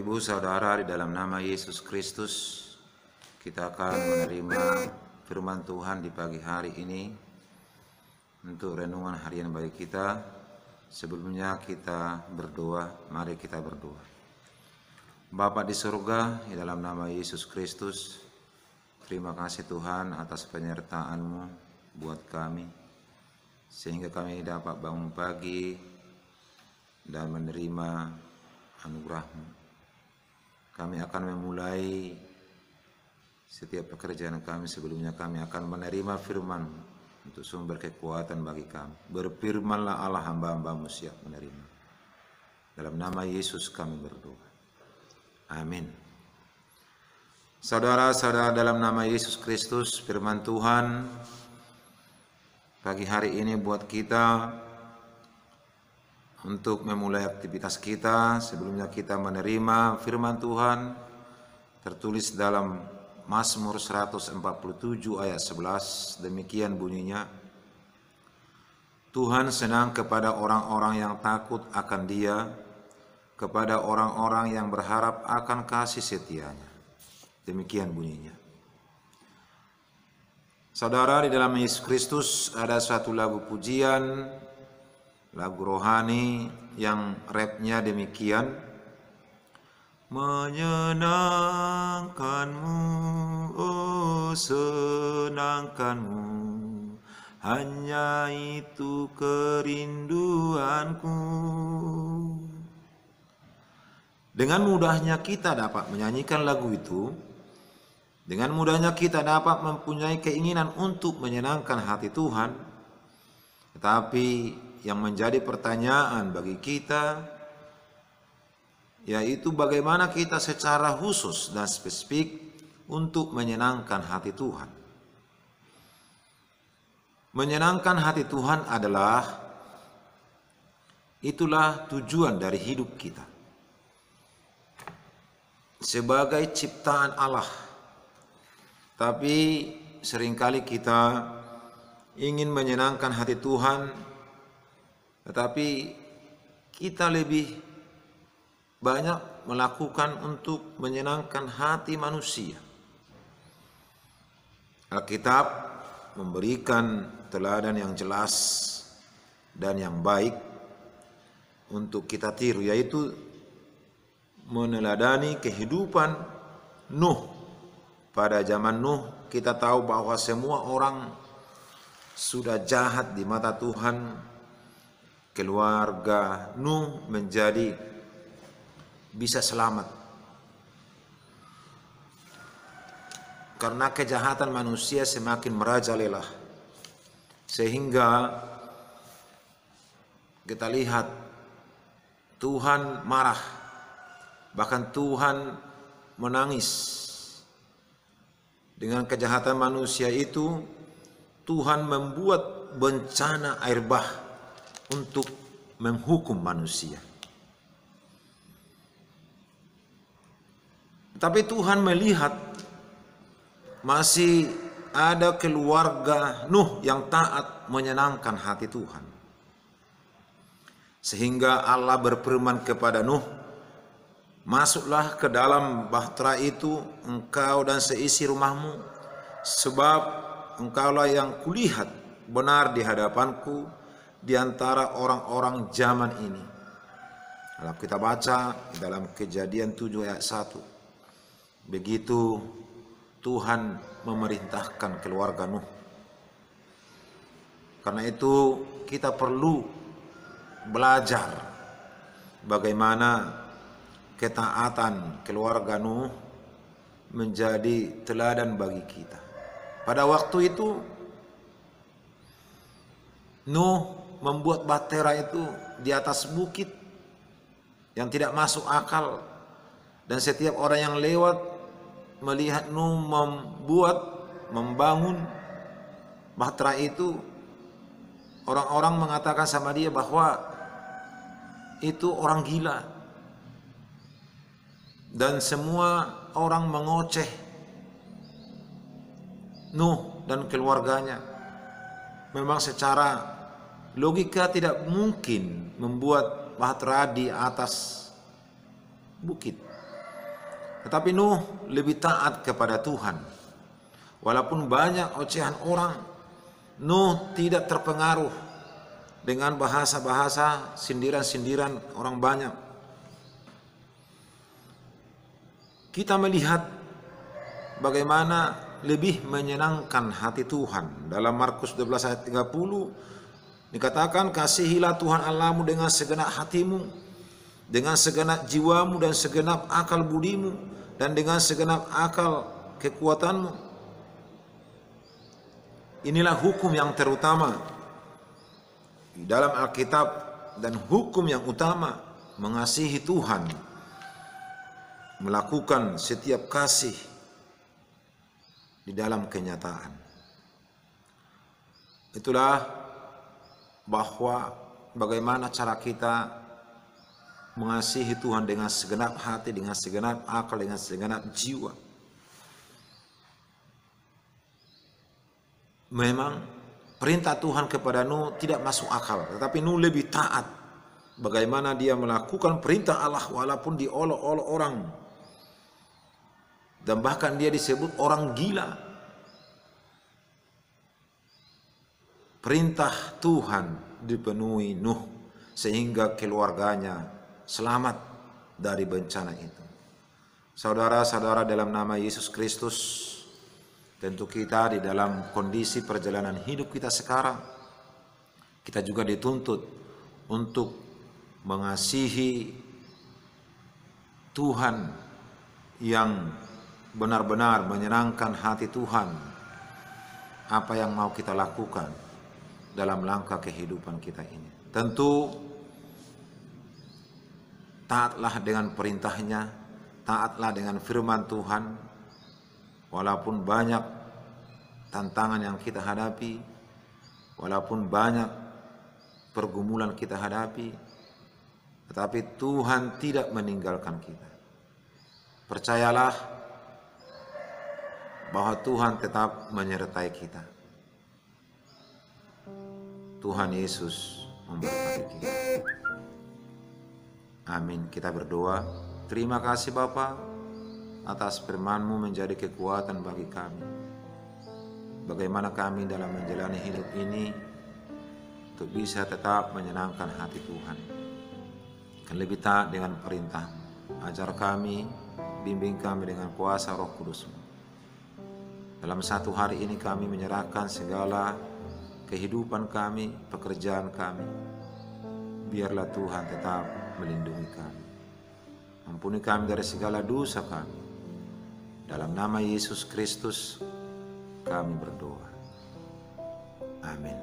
Ibu saudara, di dalam nama Yesus Kristus kita akan menerima firman Tuhan di pagi hari ini untuk renungan harian bagi kita. Sebelumnya kita berdoa, mari kita berdoa. Bapa di surga, di dalam nama Yesus Kristus, terima kasih Tuhan atas penyertaan-Mu buat kami, sehingga kami dapat bangun pagi dan menerima anugerah-Mu. Kami akan memulai setiap pekerjaan kami. Sebelumnya kami akan menerima firman untuk sumber kekuatan bagi kami. Berfirmanlah Allah, hamba-hamba-Mu siap menerima. Dalam nama Yesus kami berdoa. Amin. Saudara-saudara, dalam nama Yesus Kristus, firman Tuhan pagi hari ini buat kita untuk memulai aktivitas kita. Sebelumnya kita menerima firman Tuhan tertulis dalam Mazmur 147 ayat 11. Demikian bunyinya: Tuhan senang kepada orang-orang yang takut akan Dia, kepada orang-orang yang berharap akan kasih setia-Nya. Demikian bunyinya. Saudara, di dalam Yesus Kristus ada suatu lagu pujian, lagu rohani yang rapnya demikian: menyenangkanmu, oh senangkanmu, hanya itu kerinduanku. Dengan mudahnya kita dapat menyanyikan lagu itu. Dengan mudahnya kita dapat mempunyai keinginan untuk menyenangkan hati Tuhan. Tetapi yang menjadi pertanyaan bagi kita yaitu bagaimana kita secara khusus dan spesifik untuk menyenangkan hati Tuhan. Menyenangkan hati Tuhan itulah tujuan dari hidup kita. Sebagai ciptaan Allah. Tapi seringkali kita ingin menyenangkan hati Tuhan, tetapi kita lebih banyak melakukan untuk menyenangkan hati manusia. Alkitab memberikan teladan yang jelas dan yang baik untuk kita tiru, yaitu meneladani kehidupan Nuh. Pada zaman Nuh kita tahu bahwa semua orang sudah jahat di mata Tuhan. Keluarga Nuh menjadi bisa selamat karena kejahatan manusia semakin merajalela, sehingga kita lihat Tuhan marah, bahkan Tuhan menangis. Dengan kejahatan manusia itu Tuhan membuat bencana air bah untuk menghukum manusia. Tapi Tuhan melihat masih ada keluarga Nuh yang taat menyenangkan hati Tuhan. Sehingga Allah berfirman kepada Nuh, masuklah ke dalam bahtera itu, engkau dan seisi rumahmu, sebab engkaulah yang kulihat benar di hadapanku di antara orang-orang zaman ini. Kalau kita baca dalam Kejadian 7 ayat 1. Begitu Tuhan memerintahkan keluarga Nuh. Karena itu kita perlu belajar bagaimana ketaatan keluarga Nuh menjadi teladan bagi kita. Pada waktu itu Nuh membuat bahtera itu di atas bukit yang tidak masuk akal, dan setiap orang yang lewat melihat Nuh membangun bahtera itu, orang-orang mengatakan sama dia bahwa itu orang gila, dan semua orang mengoceh Nuh dan keluarganya. Memang secara logika tidak mungkin membuat bahtera di atas bukit. Tetapi Nuh lebih taat kepada Tuhan. Walaupun banyak ocehan orang, Nuh tidak terpengaruh dengan bahasa-bahasa sindiran-sindiran orang banyak. Kita melihat bagaimana lebih menyenangkan hati Tuhan. Dalam Markus 12 ayat 30 dikatakan, kasihilah Tuhan Allahmu dengan segenap hatimu, dengan segenap jiwamu dan segenap akal budimu, dan dengan segenap akal kekuatanmu. Inilah hukum yang terutama di dalam Alkitab, dan hukum yang utama mengasihi Tuhan, melakukan setiap kasih di dalam kenyataan. Itulah bahwa bagaimana cara kita mengasihi Tuhan dengan segenap hati, dengan segenap akal, dengan segenap jiwa. Memang perintah Tuhan kepada Nuh tidak masuk akal, tetapi Nuh lebih taat. Bagaimana dia melakukan perintah Allah walaupun diolok-olok orang, dan bahkan dia disebut orang gila. Perintah Tuhan dipenuhi Nuh sehingga keluarganya selamat dari bencana itu. Saudara-saudara, dalam nama Yesus Kristus, tentu kita di dalam kondisi perjalanan hidup kita sekarang, kita juga dituntut untuk mengasihi Tuhan yang benar-benar menyenangkan hati Tuhan. Apa yang mau kita lakukan dalam langkah kehidupan kita ini? Tentu taatlah dengan perintahnya, taatlah dengan firman Tuhan. Walaupun banyak tantangan yang kita hadapi, walaupun banyak pergumulan kita hadapi, tetapi Tuhan tidak meninggalkan kita. Percayalah bahwa Tuhan tetap menyertai kita. Tuhan Yesus memberkati kita. Amin. Kita berdoa. Terima kasih Bapa atas firman-Mu menjadi kekuatan bagi kami. Bagaimana kami dalam menjalani hidup ini untuk bisa tetap menyenangkan hati Tuhan. Dan lebih taat dengan perintah-Mu. Ajar kami, bimbing kami dengan kuasa Roh Kudus-Mu. Dalam satu hari ini kami menyerahkan segala kehidupan kami, pekerjaan kami. Biarlah Tuhan tetap melindungi kami. Ampuni kami dari segala dosa kami. Dalam nama Yesus Kristus kami berdoa. Amin.